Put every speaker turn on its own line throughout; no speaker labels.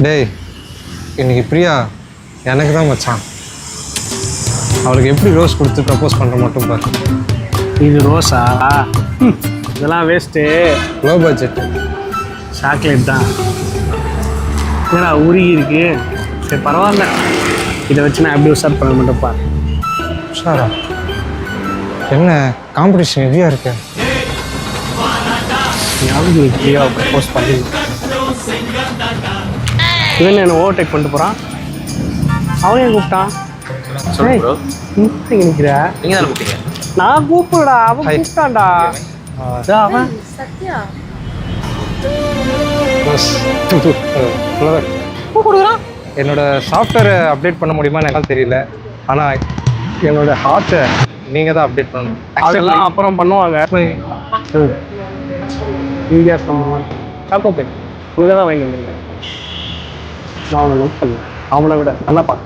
டேய், இன்னைக்கு பிரியா எனக்கு தான் மச்சான். அவளுக்கு எப்படி ரோஸ் கொடுத்து ப்ரப்போஸ் பண்ணுற மட்டும் பாரு.
இது ரோஸா? இதெல்லாம் வேஸ்ட்டு.
லோ பட்ஜெட்டு
சாக்லேட் தான். என்னடா உருகி இருக்கு. சரி பரவாயில்ல, இதை வச்சு நான் எப்படி உஷார் பண்ண மாட்டேன்ப்பா.
உஷாரா? என்ன காம்படிஷன் ஹெவியாக இருக்கு.
யாருக்கு ஃப்ரீயாக ப்ரப்போஸ் பண்ணி இவன் என்ன ஓவர்டேக் பண்ணிட்டு போகிறான். அவன் ஏன் கூப்பிட்டான்? நிற்கிற
நீங்க தானே கூப்பிட்டீங்க?
நான் கூப்பிடா, அவன் கூப்பிட்டான்டா. அவன் கொடுக்குறான்.
என்னோட சாஃப்ட்வேரை அப்டேட் பண்ண முடியுமான்னு எனக்கு தெரியல. ஆனால் என்னோட ஹார்ட்டை நீங்கள் தான் அப்டேட் பண்ணணும்.
அதெல்லாம் அப்புறம் பண்ணுவாங்க. இந்தியா சாக்கோ பேர் இங்கே தான் வாங்கி வந்தீங்க. நான் அவனை நோட் பண்ணேன். அவனை விட நல்லா பார்க்க.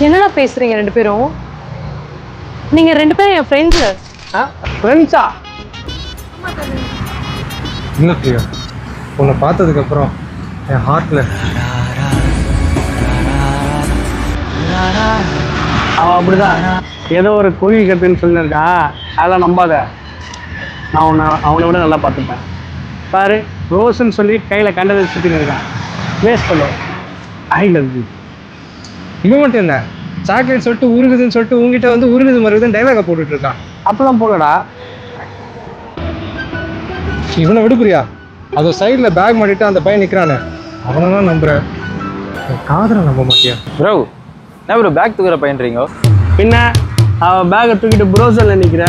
என்னடா பேசுறீங்க ரெண்டு பேரும்? நீங்க ரெண்டு பேரும் என் ஃப்ரெண்ட்ஸு.
ஃப்ரெண்ட்ஸா?
இல்லை பிரியா, உன்னை பார்த்ததுக்கப்புறம் என் ஹார்ட்டில்
அவன் அப்படிதான் ஏதோ ஒரு கோழி கத்துன்னு சொல்லியிருக்கா. அதெல்லாம் நம்பாத. நான் அவனை விட நல்லா பார்த்துப்பேன். பாரு, ரோஸ்ன்னு சொல்லி கையில் கண்டதை சுற்றின்னு இருக்கான். வேஸ்ட் பண்ணுவோம். I love you.
இவன் மட்டும் என்ன சாக்லேட் சொல்லிட்டு உருகுதுன்னு சொல்லிட்டு உங்ககிட்ட வந்து உருகுது மருகுதுன்னு டைலாக போட்டுட்டு இருக்கான்.
அப்பெல்லாம் போகலடா.
இவனை விடு பிரியா. அதை சைடில் பேக் மாட்டிட்டு அந்த பையன் நிற்கிறானே, அவனெல்லாம் நம்புகிறேன். காதலை நம்ப மாட்டியா?
ப்ரோ, என்ன ப்ரோ பேக் தூக்குற பையன்றீங்க?
பின்ன அவன் பேக்கை தூக்கிட்டு ப்ரோசரில் நிற்கிற.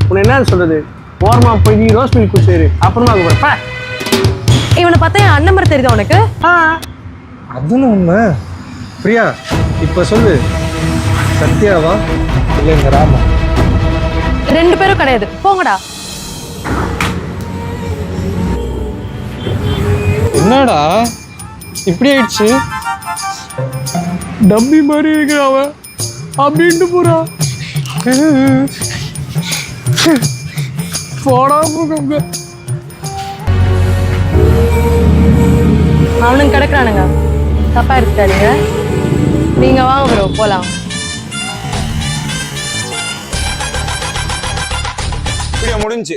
உன்னை என்ன சொல்கிறது? ஓரமாக போய் நீ ரோஸ் மில்க் குடிச்சிரு. அப்புறமா போகிறேன்.
இவனை பார்த்தா என் அண்ணன் மாதிரி தெரியுதா உனக்கு?
அதுன்னு உண்மை. பிரியா, இப்போ சொல்லு, சத்யாவா இல்லை இந்த ராமா?
ரெண்டு பேரும் கிடையாது, போங்கடா.
என்னடா இப்படி ஆயிடுச்சு?
டம்மி மாதிரி இருக்கிற அவன் அப்படின்ட்டு போறான். போடா போங்க.
அவனுங்க கிடக்குறானுங்க, தப்பா எடுத்துக்காதீங்க. நீங்க வாங்க ப்ரோ, போலாம்.
முடிஞ்சு.